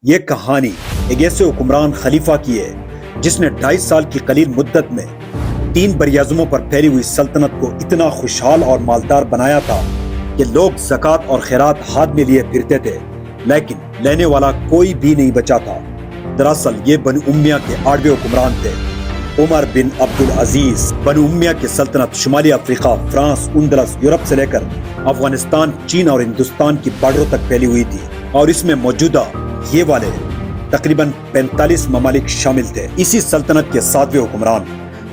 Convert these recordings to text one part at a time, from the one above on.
یہ کہانی ایک ایسے حکمران خلیفہ کی ہے جس نے 2.5 سال کی قلیل مدت میں 3 براعظموں پر پھیلی ہوئی سلطنت کو اتنا خوشحال اور مالدار بنایا تھا کہ لوگ زکوٰۃ اور خیرات ہاتھ میں لیے پھرتے تھے، لیکن لینے والا کوئی بھی نہیں بچا تھا۔ دراصل یہ بنو امیہ کے 8ویں حکمران تھے، عمر بن عبدالعزیز۔ بنو امیہ کی سلطنت شمالی افریقہ، فرانس، اندلس، یورپ سے لے کر افغانستان، چین اور ہندوستان کی بارڈروں تک پھیلی ہوئی تھی، اور اس میں موجودہ یہ والے تقریباً 45 ممالک شامل تھے۔ اسی سلطنت کے 7ویں حکمران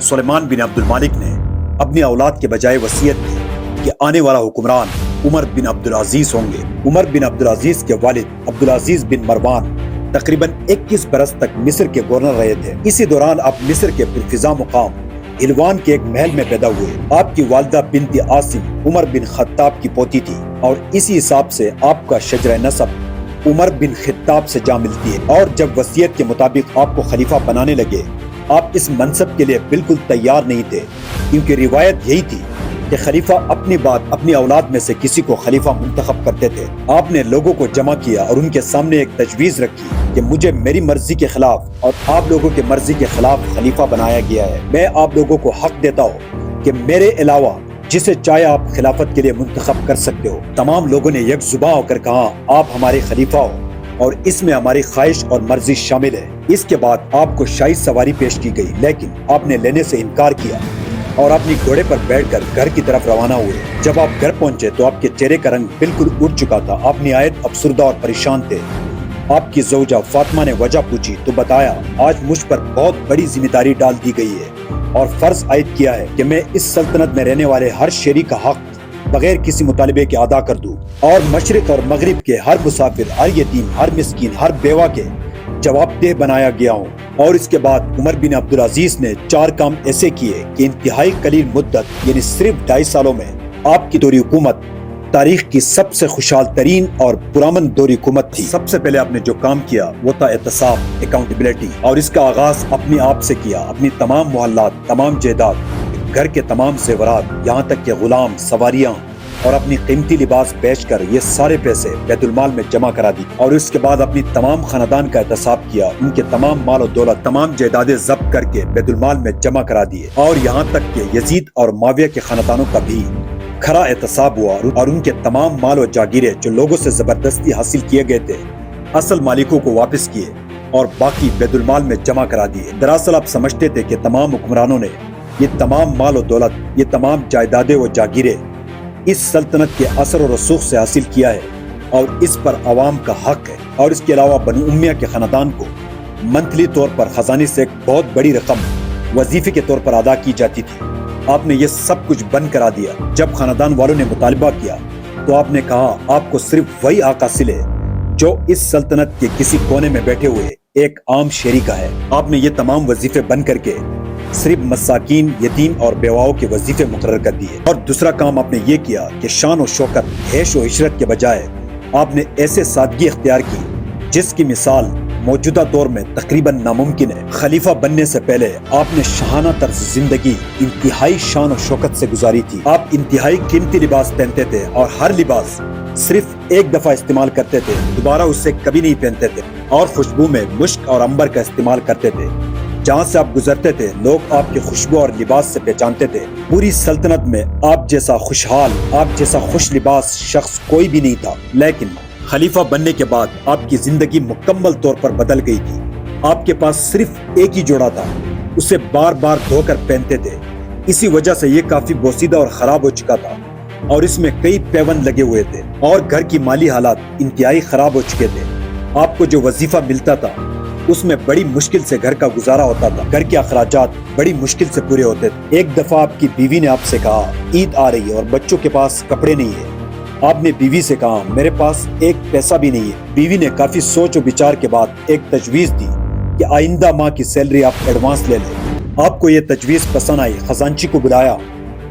سلیمان بن عبد المالک نے اپنی اولاد کے بجائے وصیت کی کہ آنے والا حکمران عمر بن عبدالعزیز ہوں گے۔ عمر بن عبدالعزیز کے والد عبدالعزیز بن مروان تقریباً 21 برس تک مصر کے گورنر رہے تھے۔ اسی دوران آپ مصر کے پرفضا مقام حلوان کے ایک محل میں پیدا ہوئے۔ آپ کی والدہ بنت عاصم عمر بن خطاب کی پوتی تھی، اور اسی حساب سے آپ کا شجرہ نسب عمر بن خطاب سے جا ملتی ہے۔ اور جب وصیت کے مطابق آپ کو خلیفہ بنانے لگے، آپ اس منصب کے لیے بالکل تیار نہیں تھے، کیونکہ روایت یہی تھی کہ خلیفہ اپنی بات اپنی اولاد میں سے کسی کو خلیفہ منتخب کرتے تھے۔ آپ نے لوگوں کو جمع کیا اور ان کے سامنے ایک تجویز رکھی کہ مجھے میری مرضی کے خلاف اور آپ لوگوں کے مرضی کے خلاف خلیفہ بنایا گیا ہے۔ میں آپ لوگوں کو حق دیتا ہوں کہ میرے علاوہ جسے چاہے آپ خلافت کے لیے منتخب کر سکتے ہو۔ تمام لوگوں نے یک زباں ہو کر کہا، آپ ہمارے خلیفہ ہو اور اس میں ہماری خواہش اور مرضی شامل ہے۔ اس کے بعد آپ کو شاہی سواری پیش کی گئی، لیکن آپ نے لینے سے انکار کیا اور اپنی گھوڑے پر بیٹھ کر گھر کی طرف روانہ ہوئے۔ جب آپ گھر پہنچے تو آپ کے چہرے کا رنگ بالکل اڑ چکا تھا، آپ نہایت افسردہ اور پریشان تھے۔ آپ کی زوجہ فاطمہ نے وجہ پوچھی تو بتایا، آج مجھ پر بہت بڑی ذمہ داری ڈال دی گئی ہے اور فرض عائد کیا ہے کہ میں اس سلطنت میں رہنے والے ہر شہری کا حق بغیر کسی مطالبے کے ادا کر دوں، اور مشرق اور مغرب کے ہر مسافر، ہر یتیم، ہر مسکین، ہر بیوہ کے جواب دہ بنایا گیا ہوں۔ اور اس کے بعد عمر بن عبدالعزیز نے 4 کام ایسے کیے کہ انتہائی قلیل مدت یعنی صرف 2.5 سالوں میں آپ کی دوری حکومت تاریخ کی سب سے خوشحال ترین اور پرامن دوری حکومت تھی۔ سب سے پہلے آپ نے جو کام کیا وہ تھا احتساب، اکاؤنٹیبلٹی، اور اس کا آغاز اپنے آپ سے کیا۔ اپنی تمام محلات، تمام جائیداد، گھر کے تمام زیورات، یہاں تک کہ غلام، سواریاں اور اپنی قیمتی لباس بیچ کر یہ سارے پیسے بیت المال میں جمع کرا دی، اور اس کے بعد اپنی تمام خاندان کا احتساب کیا، ان کے تمام مال و دولت، تمام جائیدادیں ضبط کر کے بیت المال میں جمع کرا دیے، اور یہاں تک کہ یزید اور معاویہ کے خاندانوں کا بھی کھرا احتساب ہوا، اور ان کے تمام مال و جاگیریں جو لوگوں سے زبردستی حاصل کیے گئے تھے اصل مالکوں کو واپس کیے اور باقی بیت المال میں جمع کرا دیے۔ دراصل آپ سمجھتے تھے کہ تمام حکمرانوں نے یہ تمام مال و دولت، یہ تمام جائیدادیں و جاگیریں اس سلطنت کے اثر و رسوخ سے حاصل کیا ہے، اور اس پر عوام کا حق ہے۔ اور اس کے علاوہ بنو امیہ کے خاندان کو منتھلی طور پر خزانے سے ایک بہت بڑی رقم وظیفے کے طور پر ادا کی جاتی تھی۔ آپ نے یہ سب کچھ بند کرا دیا۔ جب خاندان والوں نے مطالبہ کیا تو آپ نے کہا، آپ کو صرف وہی حق حاصل ہے جو اس سلطنت کے کسی کونے میں بیٹھے ہوئے ایک عام شہری کا ہے۔ آپ نے یہ تمام وظیفے بند کر کے صرف مساکین، یتیم اور بیواؤں کے وظیفے مقرر کر دیے۔ اور دوسرا کام آپ نے یہ کیا کہ شان و شوکت، عیش و عشرت کے بجائے آپ نے ایسے سادگی اختیار کی جس کی مثال موجودہ دور میں تقریباً ناممکن ہے۔ خلیفہ بننے سے پہلے آپ نے شاہانہ طرز زندگی انتہائی شان و شوکت سے گزاری تھی۔ آپ انتہائی قیمتی لباس پہنتے تھے، اور ہر لباس صرف ایک دفعہ استعمال کرتے تھے، دوبارہ اسے کبھی نہیں پہنتے تھے، اور خوشبو میں مشک اور عنبر کا استعمال کرتے تھے۔ جہاں سے آپ گزرتے تھے لوگ آپ کی خوشبو اور لباس سے پہچانتے تھے۔ پوری سلطنت میں آپ جیسا خوشحال، آپ جیسا خوش لباس شخص کوئی بھی نہیں تھا۔ لیکن خلیفہ بننے کے بعد آپ کی زندگی مکمل طور پر بدل گئی تھی۔ آپ کے پاس صرف ایک ہی جوڑا تھا، اسے بار بار دھو کر پہنتے تھے، اسی وجہ سے یہ کافی بوسیدہ اور خراب ہو چکا تھا، اور اس میں کئی پیوند لگے ہوئے تھے، اور گھر کی مالی حالات انتہائی خراب ہو چکے تھے۔ آپ کو جو وظیفہ ملتا تھا اس میں بڑی مشکل سے گھر کا گزارا ہوتا تھا، گھر کے اخراجات بڑی مشکل سے پورے ہوتے تھے۔ ایک دفعہ آپ کی بیوی نے آپ سے کہا، عید آ رہی ہے اور بچوں کے پاس کپڑے نہیں ہیں۔ آپ نے بیوی سے کہا، میرے پاس ایک پیسہ بھی نہیں ہے۔ بیوی نے کافی سوچ و بچار کے بعد ایک تجویز دی کہ آئندہ ماہ کی سیلری آپ ایڈوانس لے لیں۔ آپ کو یہ تجویز پسند آئی، خزانچی کو بلایا،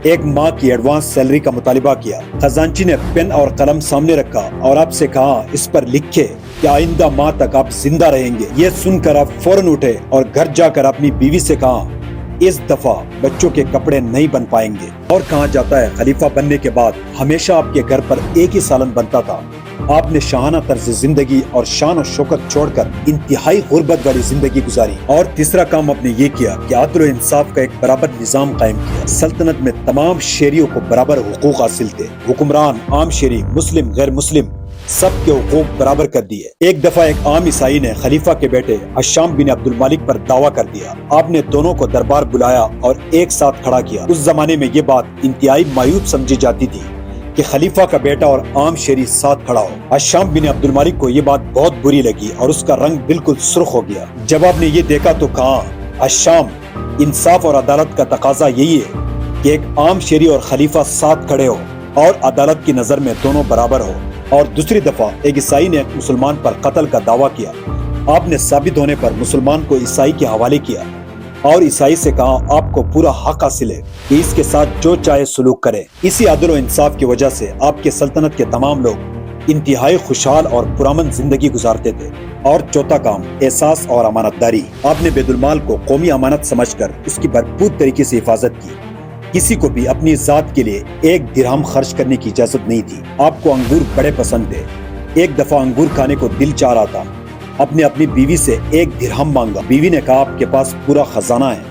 ایک ماہ کی ایڈوانس سیلری کا مطالبہ کیا۔ خزانچی نے پین اور قلم سامنے رکھا اور آپ سے کہا، اس پر لکھے کہ آئندہ ماہ تک آپ زندہ رہیں گے۔ یہ سن کر آپ فوراً اٹھے اور گھر جا کر اپنی بیوی سے کہا اس دفعہ بچوں کے کپڑے نہیں بن پائیں گے۔ اور کہا جاتا ہے خلیفہ بننے کے بعد ہمیشہ آپ کے گھر پر ایک ہی سالن بنتا تھا۔ آپ نے شاہانہ طرز زندگی اور شان و شوکت چھوڑ کر انتہائی غربت والی زندگی گزاری۔ اور تیسرا کام آپ نے یہ کیا کہ عدل و انصاف کا ایک برابر نظام قائم کیا۔ سلطنت میں تمام شہریوں کو برابر حقوق حاصل تھے۔ حکمران، عام شہری، مسلم، غیر مسلم، سب کے حقوق برابر کر دیے۔ ایک دفعہ ایک عام عیسائی نے خلیفہ کے بیٹے حشام بن عبد الملک پر دعویٰ کر دیا۔ آپ نے دونوں کو دربار بلایا اور ایک ساتھ کھڑا کیا۔ اس زمانے میں یہ بات انتہائی معیوب سمجھی جاتی تھی کہ خلیفہ کا بیٹا اور عام شہری ساتھ کھڑا ہو۔ حشام بن عبد الملک کو یہ بات بہت بری لگی اور اس کا رنگ بالکل سرخ ہو گیا۔ جب آپ نے یہ دیکھا تو کہا، حشام، انصاف اور عدالت کا تقاضا یہی ہے کہ ایک عام شہری اور خلیفہ ساتھ کھڑے ہو اور عدالت کی نظر میں دونوں برابر ہو۔ اور دوسری دفعہ ایک عیسائی نے ایک مسلمان پر قتل کا دعویٰ کیا۔ آپ نے ثابت ہونے پر مسلمان کو عیسائی کے حوالے کیا اور عیسائی سے کہا، آپ کو پورا حق حاصل ہے کہ اس کے ساتھ جو چاہے سلوک کرے۔ اسی عدل و انصاف کی وجہ سے آپ کے سلطنت کے تمام لوگ انتہائی خوشحال اور پرامن زندگی گزارتے تھے۔ اور چوتھا کام، احساس اور امانت داری۔ آپ نے بیت المال کو قومی امانت سمجھ کر اس کی بھرپور طریقے سے حفاظت کی۔ کسی کو بھی اپنی ذات کے لیے ایک درہم خرچ کرنے کی اجازت نہیں تھی۔ آپ کو انگور بڑے پسند تھے۔ ایک دفعہ انگور کھانے کو دل چاہ رہا تھا۔ آپ نے اپنی بیوی سے ایک درہم مانگا۔ بیوی نے کہا، آپ کے پاس پورا خزانہ ہے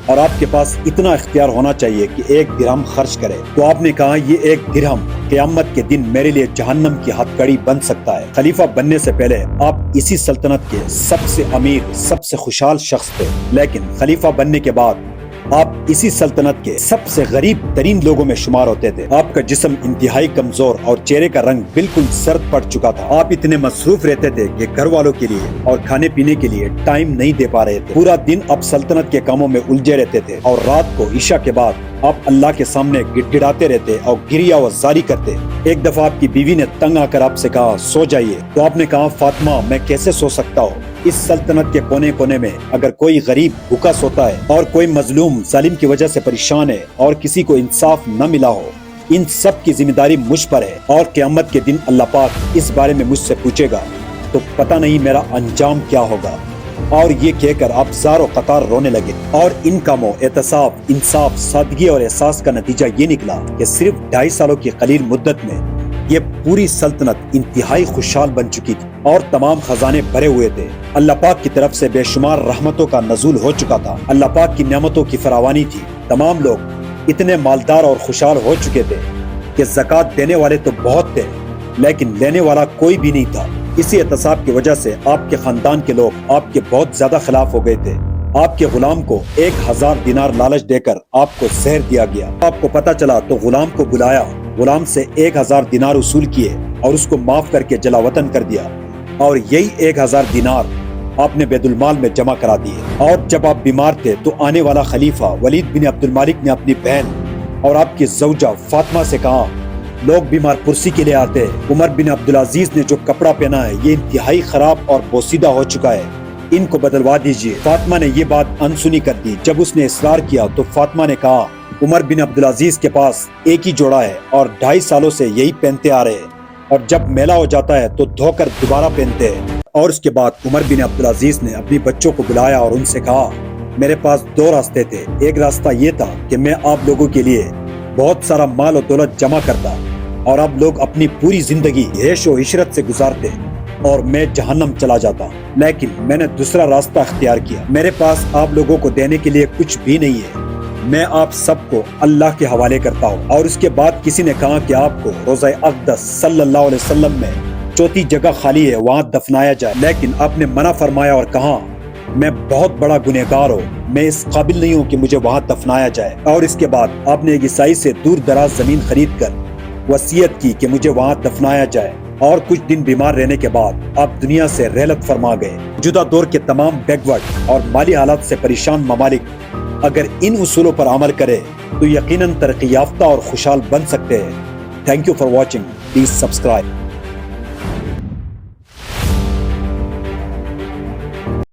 اور آپ کے پاس اتنا اختیار ہونا چاہیے کہ ایک درہم خرچ کرے۔ تو آپ نے کہا، یہ ایک درہم قیامت کے دن میرے لیے جہنم کی ہتھ کڑی بن سکتا ہے۔ خلیفہ بننے سے پہلے آپ اسی سلطنت کے سب سے امیر، سب سے خوشحال شخص تھے، لیکن خلیفہ بننے کے بعد آپ اسی سلطنت کے سب سے غریب ترین لوگوں میں شمار ہوتے تھے۔ آپ کا جسم انتہائی کمزور اور چہرے کا رنگ بالکل زرد پڑ چکا تھا۔ آپ اتنے مصروف رہتے تھے کہ گھر والوں کے لیے اور کھانے پینے کے لیے ٹائم نہیں دے پا رہے تھے۔ پورا دن آپ سلطنت کے کاموں میں الجھے رہتے تھے اور رات کو عشاء کے بعد آپ اللہ کے سامنے گڑ گڑاتے رہتے اور گریہ و زاری کرتے۔ ایک دفعہ آپ کی بیوی نے تنگ آ کر آپ سے کہا، سو جائیے۔ تو آپ نے کہا، فاطمہ، میں کیسے سو سکتا ہوں؟ اس سلطنت کے کونے کونے میں اگر کوئی غریب بھوکا سوتا ہے اور کوئی مظلوم ظالم کی وجہ سے پریشان ہے اور کسی کو انصاف نہ ملا ہو، ان سب کی ذمہ داری مجھ پر ہے اور قیامت کے دن اللہ پاک اس بارے میں مجھ سے پوچھے گا تو پتہ نہیں میرا انجام کیا ہوگا۔ اور یہ کہہ کر آپ زار و قطار رونے لگے۔ اور ان کاموں، احتساب، انصاف، سادگی اور احساس کا نتیجہ یہ نکلا کہ صرف 2.5 سالوں کی قلیل مدت میں یہ پوری سلطنت انتہائی خوشحال بن چکی تھی اور تمام خزانے بھرے ہوئے تھے۔ اللہ پاک کی طرف سے بے شمار رحمتوں کا نزول ہو چکا تھا۔ اللہ پاک کی نعمتوں کی فراوانی تھی۔ تمام لوگ اتنے مالدار اور خوشحال ہو چکے تھے کہ زکوٰۃ دینے والے تو بہت تھے لیکن لینے والا کوئی بھی نہیں تھا۔ اسی احتساب کی وجہ سے آپ کے خاندان کے لوگ آپ کے بہت زیادہ خلاف ہو گئے تھے۔ آپ کے غلام کو 1000 دینار لالچ دے کر آپ کو زہر دیا گیا۔ آپ کو پتہ چلا تو غلام کو بلایا، غلام سے 1000 دینار وصول کیے اور اس کو معاف کر کے جلا وطن کر دیا، اور یہی 1000 دینار آپ نے بیت المال میں جمع کرا دیے۔ اور جب آپ بیمار تھے تو آنے والا خلیفہ ولید بن عبد الملک نے اپنی بہن اور آپ کی زوجہ فاطمہ سے کہا، لوگ بیمار پرسی کے لیے آتے ہیں، عمر بن عبدالعزیز نے جو کپڑا پہنا ہے یہ انتہائی خراب اور بوسیدہ ہو چکا ہے، ان کو بدلوا دیجیے۔ فاطمہ نے یہ بات انسنی کر دی۔ جب اس نے اصرار کیا تو فاطمہ نے کہا، عمر بن عبدالعزیز کے پاس ایک ہی جوڑا ہے اور 2.5 سالوں سے یہی پہنتے آ رہے ہیں، اور جب میلا ہو جاتا ہے تو دھو کر دوبارہ پہنتے ہیں۔ اور اس کے بعد عمر بن عبدالعزیز نے اپنی بچوں کو بلایا اور ان سے کہا، میرے پاس 2 راستے تھے۔ ایک راستہ یہ تھا کہ میں آپ لوگوں کے لیے بہت سارا مال و دولت جمع کرتا اور آپ لوگ اپنی پوری زندگی عیش و عشرت سے گزارتے اور میں جہنم چلا جاتا، لیکن میں نے دوسرا راستہ اختیار کیا۔ میرے پاس آپ لوگوں کو دینے کے لیے کچھ بھی نہیں ہے، میں آپ سب کو اللہ کے حوالے کرتا ہوں۔ اور اس کے بعد کسی نے کہا کہ آپ کو روضہ اقدس صلی اللہ علیہ وسلم میں 4تھی جگہ خالی ہے، وہاں دفنایا جائے، لیکن آپ نے منع فرمایا اور کہا، میں بہت بڑا گنہگار ہوں، میں اس قابل نہیں ہوں کہ مجھے وہاں دفنایا جائے۔ اور اس کے بعد آپ نے ایک عیسائی سے دور دراز زمین خرید کر وصیت کی کہ مجھے وہاں دفنایا جائے، اور کچھ دن بیمار رہنے کے بعد آپ دنیا سے رحلت فرما گئے۔ موجودہ دور کے تمام بیکورڈ اور مالی حالات سے پریشان ممالک اگر ان اصولوں پر عمل کرے تو یقیناً ترقی یافتہ اور خوشحال بن سکتے ہیں۔ Thank you for watching, please subscribe.